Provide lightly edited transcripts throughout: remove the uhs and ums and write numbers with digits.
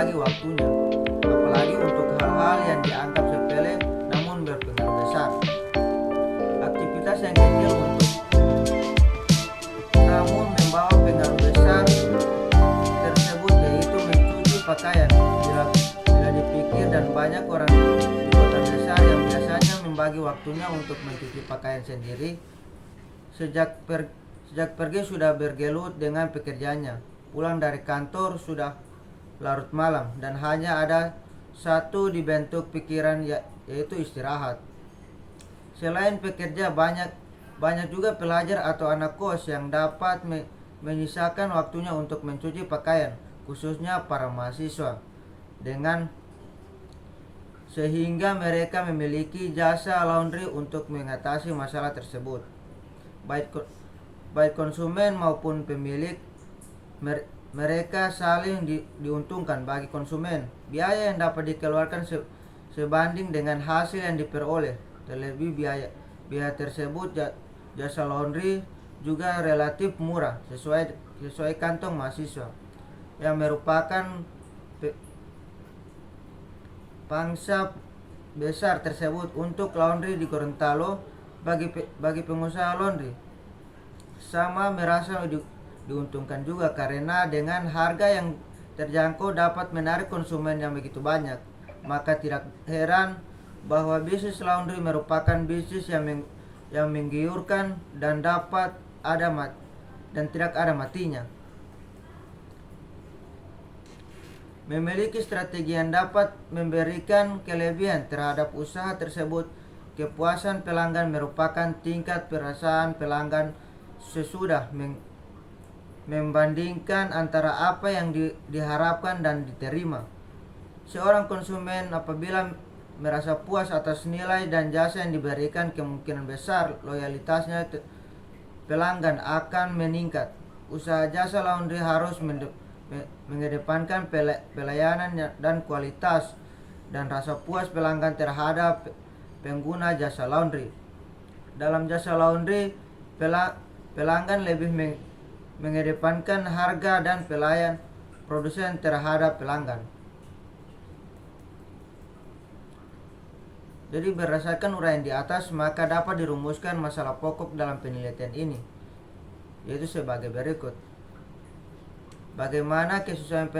membagi waktunya, apalagi untuk hal-hal yang dianggap sepele namun berpengaruh besar. Aktivitas yang kecil namun membawa pengaruh besar tersebut yaitu mencuci pakaian. Bila dipikir dan banyak orang di kota besar yang biasanya membagi waktunya untuk mencuci pakaian sendiri, sejak pergi sudah bergelut dengan pekerjaannya, pulang dari kantor sudah larut malam dan hanya ada satu di bentuk pikiran yaitu istirahat. Selain pekerja, banyak juga pelajar atau anak kos yang dapat menyisakan waktunya untuk mencuci pakaian, khususnya para mahasiswa, sehingga mereka memiliki jasa laundry untuk mengatasi masalah tersebut. Baik konsumen maupun pemilik, mereka saling diuntungkan. Bagi konsumen, biaya yang dapat dikeluarkan sebanding dengan hasil yang diperoleh. Terlebih biaya tersebut, jasa laundry juga relatif murah sesuai kantong mahasiswa yang merupakan pangsa besar tersebut untuk laundry di Gorontalo. Bagi pengusaha laundry sama merasa diuntungkan juga karena dengan harga yang terjangkau dapat menarik konsumen yang begitu banyak. Maka tidak heran bahwa bisnis laundry merupakan bisnis yang menggiurkan dan tidak ada matinya. Memiliki strategi yang dapat memberikan kelebihan terhadap usaha tersebut. Kepuasan pelanggan merupakan tingkat perasaan pelanggan sesudah membandingkan antara apa yang diharapkan dan diterima. Seorang konsumen apabila merasa puas atas nilai dan jasa yang diberikan, kemungkinan besar loyalitasnya pelanggan akan meningkat. Usaha jasa laundry harus mengedepankan pelayanan dan kualitas dan rasa puas pelanggan terhadap pengguna jasa laundry. Dalam jasa laundry, pelanggan lebih mengedepankan harga dan pelayanan produsen terhadap pelanggan. Jadi berdasarkan uraian di atas, maka dapat dirumuskan masalah pokok dalam penelitian ini, yaitu sebagai berikut. Bagaimana kesusahan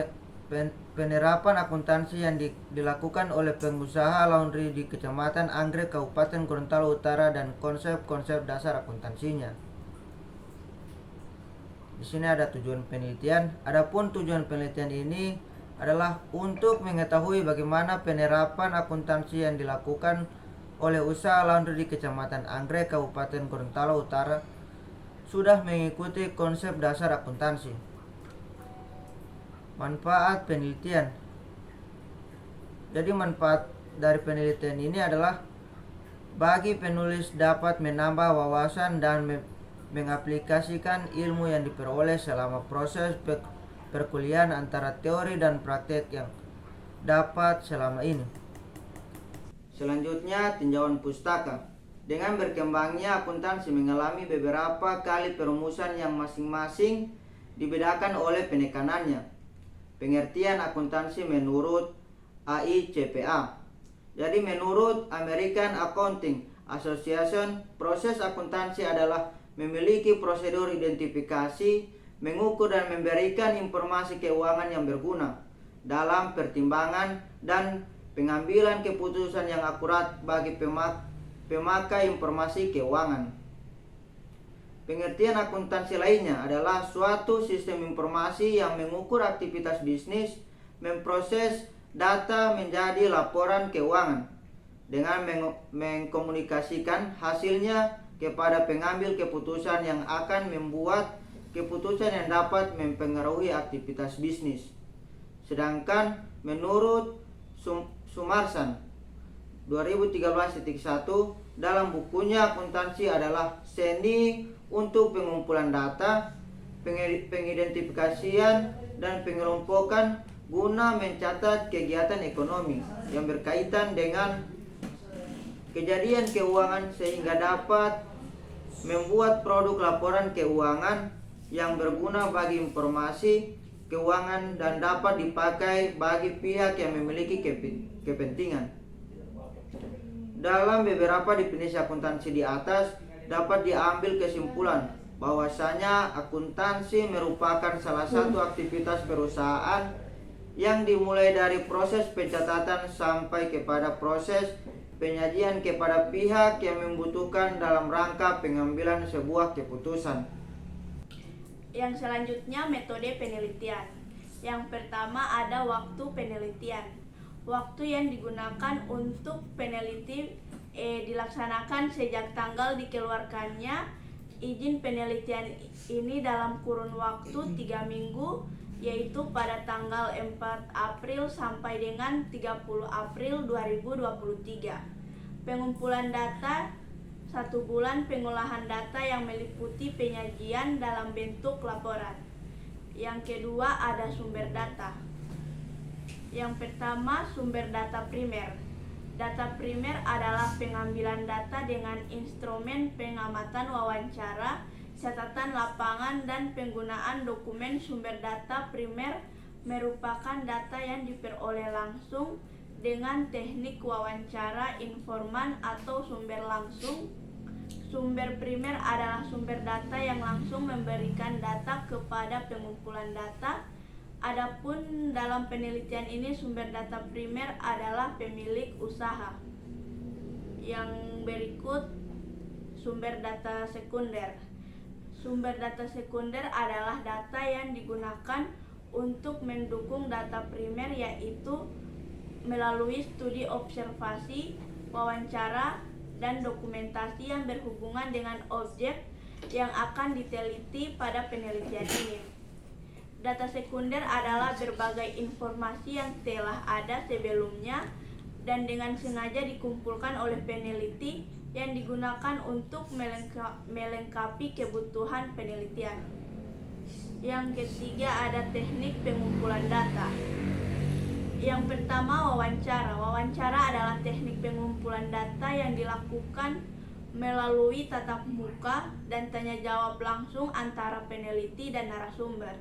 penerapan akuntansi yang dilakukan oleh pengusaha laundry di Kecamatan Anggrek, Kabupaten Gorontalo Utara, dan konsep-konsep dasar akuntansinya. Di sini ada tujuan penelitian. Adapun tujuan penelitian ini adalah untuk mengetahui bagaimana penerapan akuntansi yang dilakukan oleh usaha laundry di Kecamatan Anggrek, Kabupaten Gorontalo Utara sudah mengikuti konsep dasar akuntansi. Manfaat penelitian. Jadi manfaat dari penelitian ini adalah bagi penulis dapat menambah wawasan dan mengaplikasikan ilmu yang diperoleh selama proses perkuliahan antara teori dan praktek yang dapat selama ini. Selanjutnya, tinjauan pustaka. Dengan berkembangnya akuntansi mengalami beberapa kali perumusan yang masing-masing dibedakan oleh penekanannya. Pengertian akuntansi menurut AICPA. Jadi menurut American Accounting Association, proses akuntansi adalah memiliki prosedur identifikasi, mengukur dan memberikan informasi keuangan yang berguna dalam pertimbangan dan pengambilan keputusan yang akurat bagi pemakai informasi keuangan. Pengertian akuntansi lainnya adalah suatu sistem informasi yang mengukur aktivitas bisnis, memproses data menjadi laporan keuangan, dengan mengkomunikasikan hasilnya kepada pengambil keputusan yang akan membuat keputusan yang dapat mempengaruhi aktivitas bisnis. Sedangkan menurut Sumarsan 2013.1 dalam bukunya, akuntansi adalah seni untuk pengumpulan data, pengidentifikasian dan pengelompokan guna mencatat kegiatan ekonomi yang berkaitan dengan kejadian keuangan sehingga dapat membuat produk laporan keuangan yang berguna bagi informasi keuangan dan dapat dipakai bagi pihak yang memiliki kepentingan. Dalam beberapa definisi akuntansi di atas dapat diambil kesimpulan bahwasanya akuntansi merupakan salah satu aktivitas perusahaan yang dimulai dari proses pencatatan sampai kepada proses penyajian kepada pihak yang membutuhkan dalam rangka pengambilan sebuah keputusan. Yang selanjutnya metode penelitian. Yang pertama ada waktu penelitian. Waktu yang digunakan untuk peneliti dilaksanakan sejak tanggal dikeluarkannya izin penelitian ini dalam kurun waktu 3 minggu, yaitu pada tanggal 4 April sampai dengan 30 April 2023. Pengumpulan data 1 bulan, pengolahan data yang meliputi penyajian dalam bentuk laporan. Yang kedua ada sumber data. Yang pertama, sumber data primer. Data primer adalah pengambilan data dengan instrumen pengamatan wawancara, catatan lapangan, dan penggunaan dokumen. Sumber data primer merupakan data yang diperoleh langsung dengan teknik wawancara informan atau sumber langsung. Sumber primer adalah sumber data yang langsung memberikan data kepada pengumpulan data. Adapun dalam penelitian ini sumber data primer adalah pemilik usaha. Yang berikut sumber data sekunder. Sumber data sekunder adalah data yang digunakan untuk mendukung data primer, yaitu melalui studi observasi, wawancara, dan dokumentasi yang berhubungan dengan objek yang akan diteliti pada penelitian ini. Data sekunder adalah berbagai informasi yang telah ada sebelumnya dan dengan sengaja dikumpulkan oleh peneliti yang digunakan untuk melengkapi kebutuhan penelitian. Yang ketiga ada teknik pengumpulan data. Yang pertama wawancara. Wawancara adalah teknik pengumpulan data yang dilakukan melalui tatap muka dan tanya jawab langsung antara peneliti dan narasumber.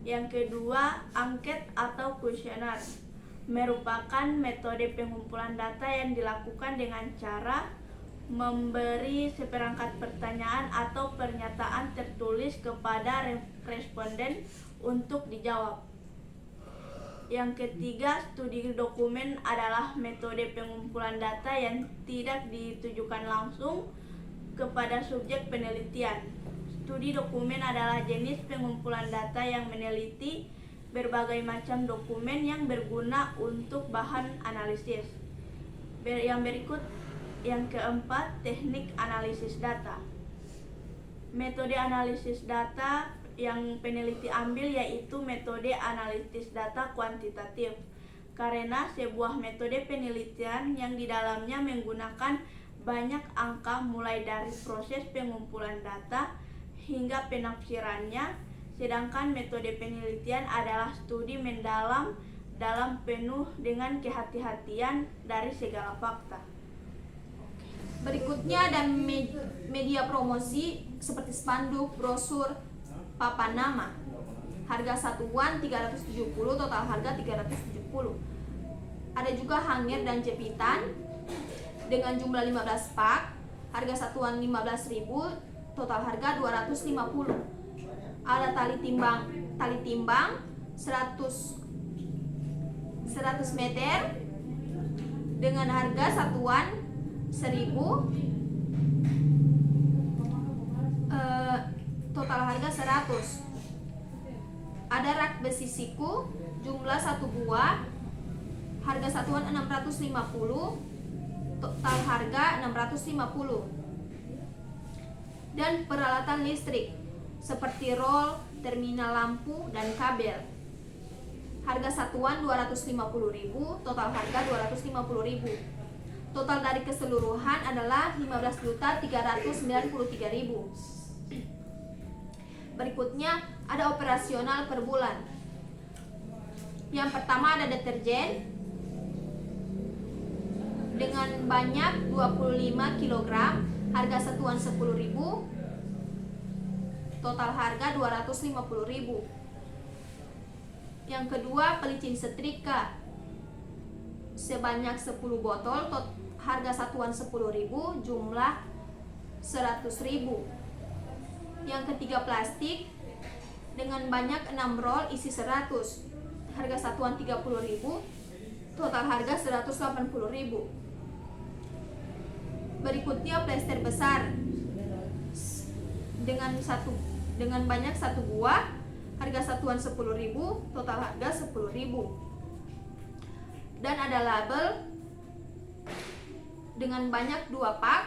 Yang kedua, angket atau kuesioner merupakan metode pengumpulan data yang dilakukan dengan cara memberi seperangkat pertanyaan atau pernyataan tertulis kepada responden untuk dijawab. Yang ketiga, studi dokumen adalah metode pengumpulan data yang tidak ditujukan langsung kepada subjek penelitian. Studi dokumen adalah jenis pengumpulan data yang meneliti berbagai macam dokumen yang berguna untuk bahan analisis. Yang berikut, yang keempat, teknik analisis data. Metode analisis data yang peneliti ambil yaitu metode analisis data kuantitatif, karena sebuah metode penelitian yang di dalamnya menggunakan banyak angka mulai dari proses pengumpulan data hingga penafsirannya, sedangkan metode penelitian adalah studi mendalam dalam penuh dengan kehati-hatian dari segala fakta. Berikutnya ada media promosi seperti spanduk, brosur, papan nama. Harga satuan 370, total harga 370. Ada juga hanger dan jepitan dengan jumlah 15 pak. Harga satuan 15.000, total harga 250. Ada tali timbang 100 meter dengan harga satuan 1.000, total harga 100. Ada rak besi siku jumlah 1 buah, harga satuan 650, total harga 650. Dan peralatan listrik seperti roll, terminal lampu, dan kabel. Harga satuan 250.000, total harga 250.000. Total dari keseluruhan adalah 15.393.000. Berikutnya ada operasional per bulan. Yang pertama ada deterjen dengan banyak 25 kg, harga satuan 10.000, total harga 250.000. Yang kedua, pelicin setrika sebanyak 10 botol, harga satuan 10.000, jumlah 100.000. Yang ketiga, plastik dengan banyak 6 roll isi 100, harga satuan 30.000, total harga 180.000. Berikutnya, plester besar dengan banyak 1 buah, harga satuan 10.000, total harga 10.000. Dan ada label dengan banyak 2 pak,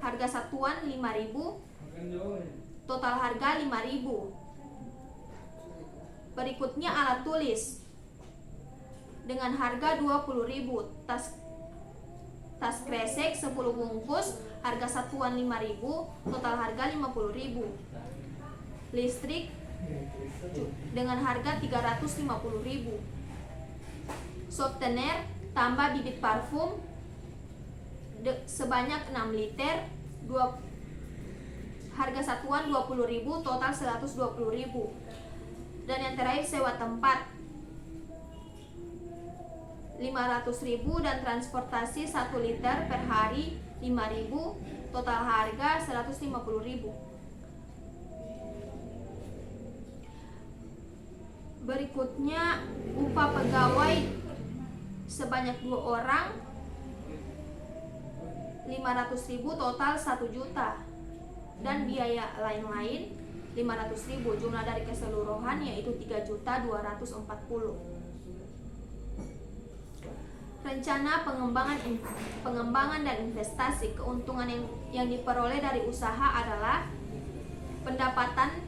harga satuan 5.000, total harga 5.000. Berikutnya, alat tulis dengan harga 20.000, tas kresek 10 bungkus, harga satuan 5.000, total harga 50.000. Listrik dengan harga 350.000. Softener tambah bibit parfum sebanyak 6 liter, harga satuan 20.000, total 120.000. Dan yang terakhir, sewa tempat 500.000 dan transportasi 1 liter per hari 5.000, total harga 150.000. Berikutnya, upah pegawai sebanyak 2 orang 500.000, total 1 juta, dan biaya lain-lain 500.000. Jumlah dari keseluruhan yaitu 3.240.000. Rencana pengembangan dan investasi. Keuntungan yang diperoleh dari usaha adalah pendapatan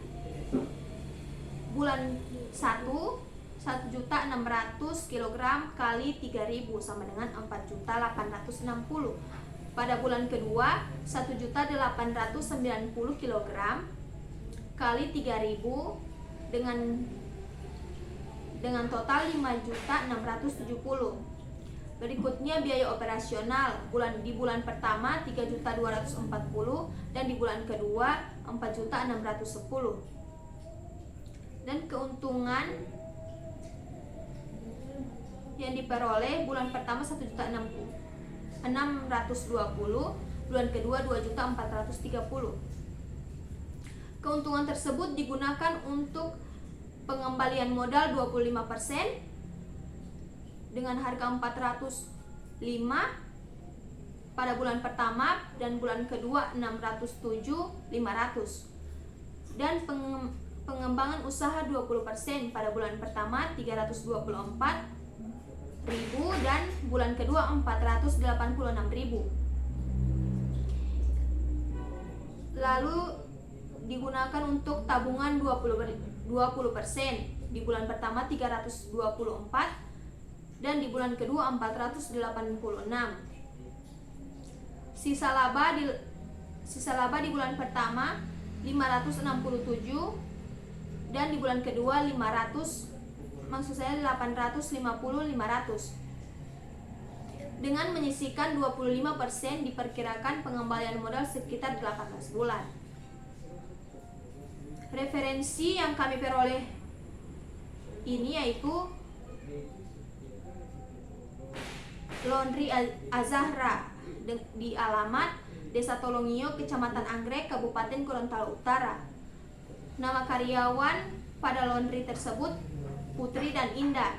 bulan 1.600 kg kali 3.000 sama dengan 4.860. Pada bulan kedua, 1.890 kg kali 3.000 dengan total 5.670. Berikutnya, biaya operasional di bulan pertama 3.240 dan di bulan kedua 4.610. Dan keuntungan yang diperoleh bulan pertama 1.620, bulan kedua 2.430. Keuntungan tersebut digunakan untuk pengembalian modal 25% dengan harga 405 pada bulan pertama, dan bulan kedua 607.500. Dan pengembangan usaha 20% pada bulan pertama 324.000 dan bulan kedua 486.000. Lalu digunakan untuk tabungan 20% di bulan pertama 324 dan di bulan kedua 486. Sisa laba di bulan pertama 567 dan di bulan kedua 850.500. Dengan menyisihkan 25%, diperkirakan pengembalian modal sekitar 18 bulan. Referensi yang kami peroleh ini yaitu Laundry Azahra di alamat Desa Tolongio, Kecamatan Anggrek, Kabupaten Gorontalo Utara. Nama karyawan pada laundry tersebut Putri dan Indah.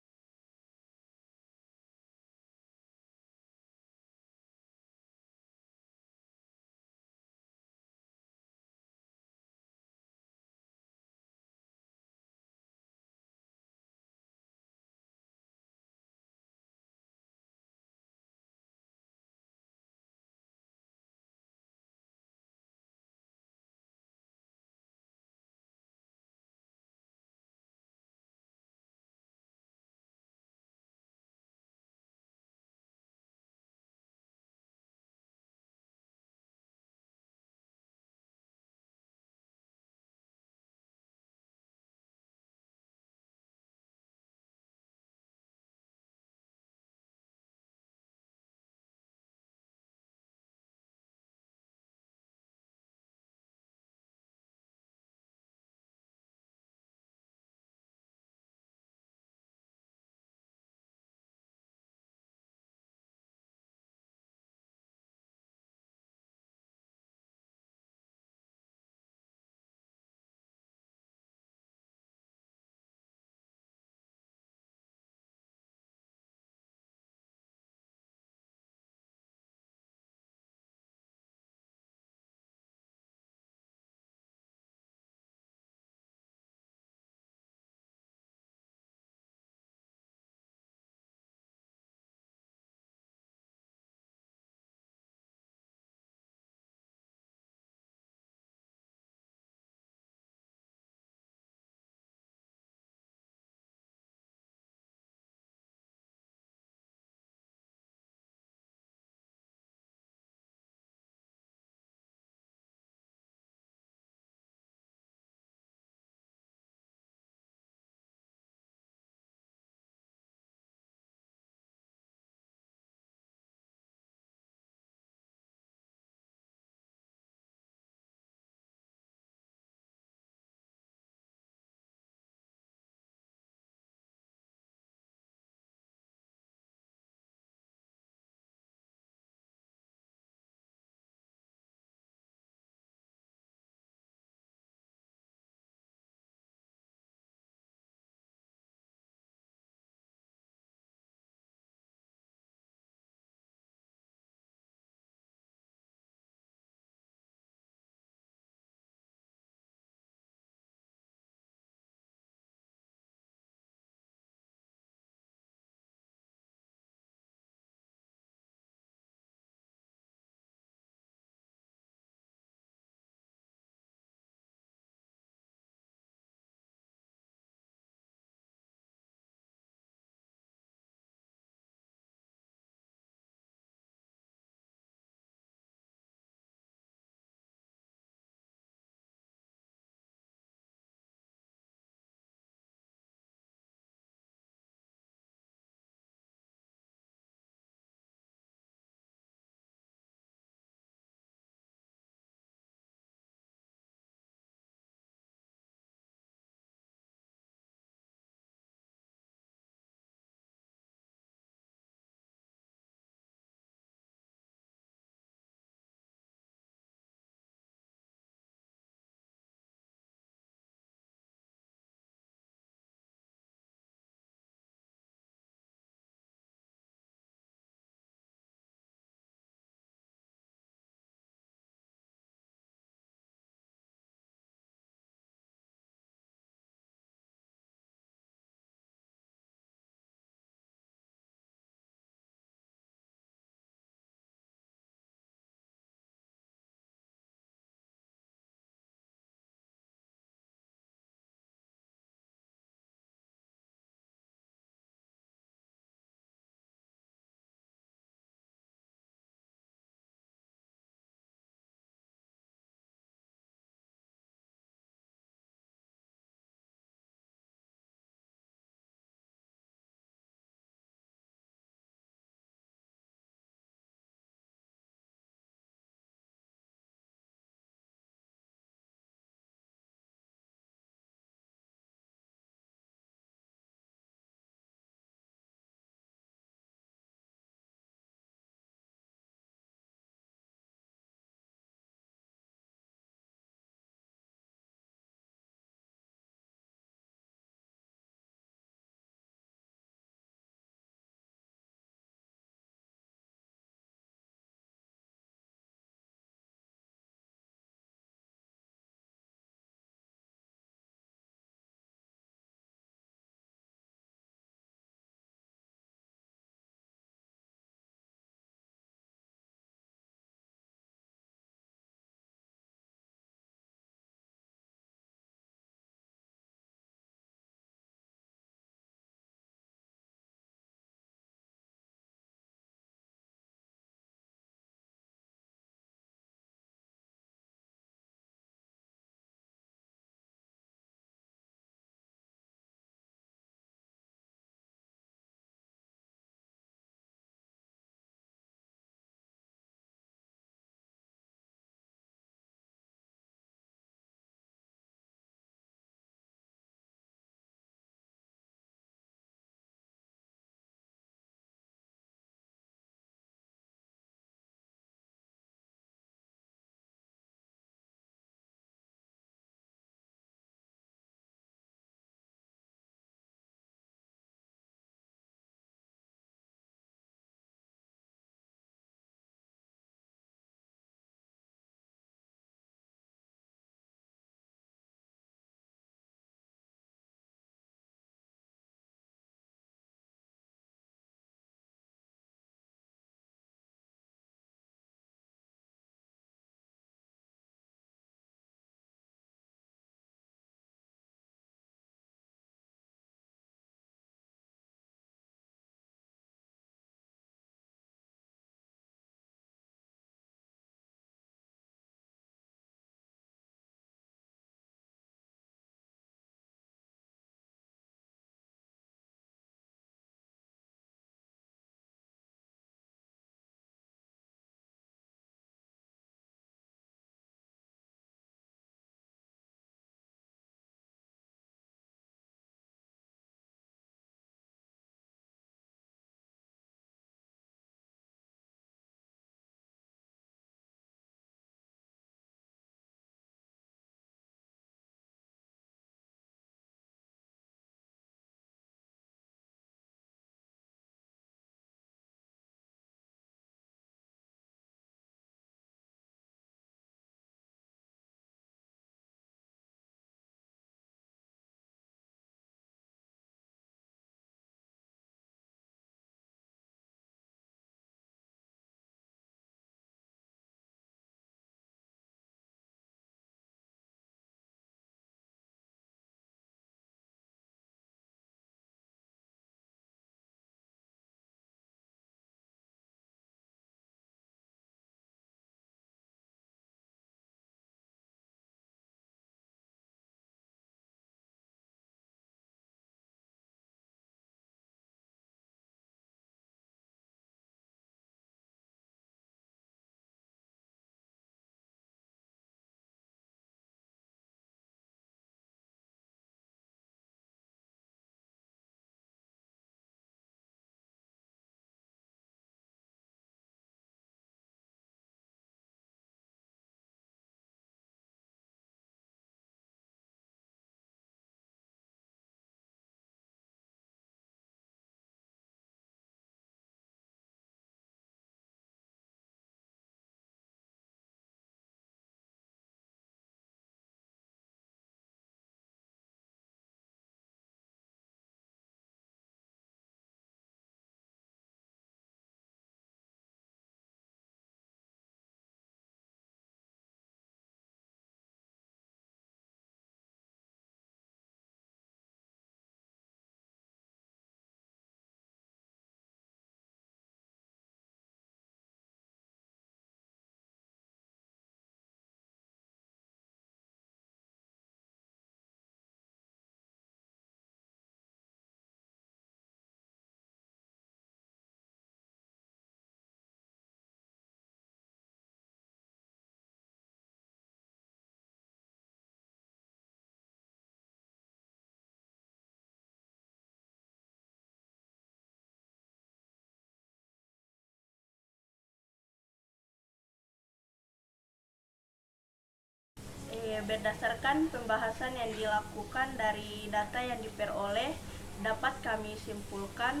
Berdasarkan pembahasan yang dilakukan dari data yang diperoleh, dapat kami simpulkan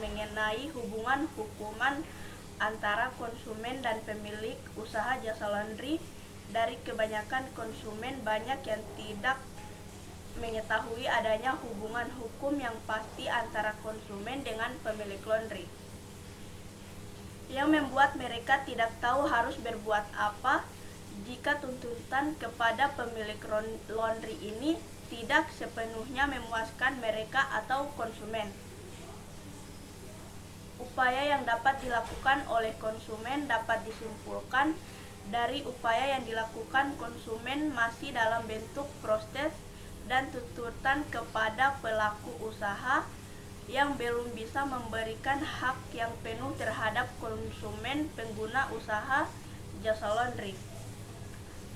mengenai hubungan hukuman antara konsumen dan pemilik usaha jasa laundry. Dari kebanyakan konsumen, banyak yang tidak mengetahui adanya hubungan hukum yang pasti antara konsumen dengan pemilik laundry, yang membuat mereka tidak tahu harus berbuat apa jika tuntutan kepada pemilik laundry ini tidak sepenuhnya memuaskan mereka atau konsumen. Upaya yang dapat dilakukan oleh konsumen dapat disimpulkan dari upaya yang dilakukan konsumen masih dalam bentuk protes dan tuntutan kepada pelaku usaha yang belum bisa memberikan hak yang penuh terhadap konsumen pengguna usaha jasa laundry.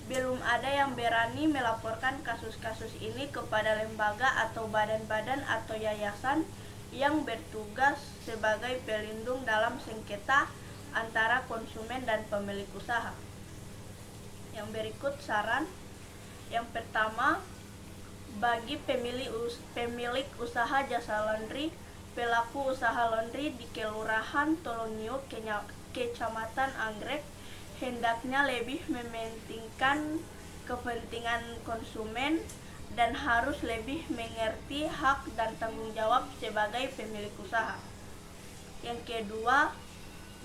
Belum ada yang berani melaporkan kasus-kasus ini kepada lembaga atau badan-badan atau yayasan yang bertugas sebagai pelindung dalam sengketa antara konsumen dan pemilik usaha. Yang berikut saran. Yang pertama, bagi pemilik usaha jasa laundry, pelaku usaha laundry di Kelurahan Tolongiu, Kecamatan Anggrek, hendaknya lebih mementingkan kepentingan konsumen dan harus lebih mengerti hak dan tanggung jawab sebagai pemilik usaha. Yang kedua,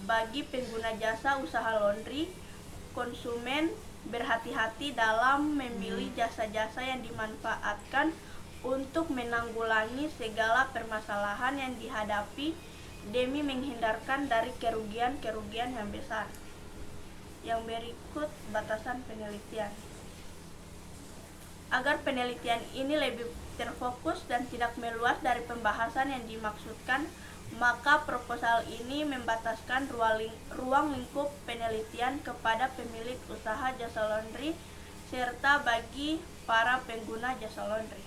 bagi pengguna jasa usaha laundry, konsumen berhati-hati dalam memilih jasa-jasa yang dimanfaatkan untuk menanggulangi segala permasalahan yang dihadapi demi menghindarkan dari kerugian-kerugian yang besar. Yang berikut batasan penelitian. Agar penelitian ini lebih terfokus dan tidak meluas dari pembahasan yang dimaksudkan, maka proposal ini membataskan ruang lingkup penelitian kepada pemilik usaha jasa laundry serta bagi para pengguna jasa laundry.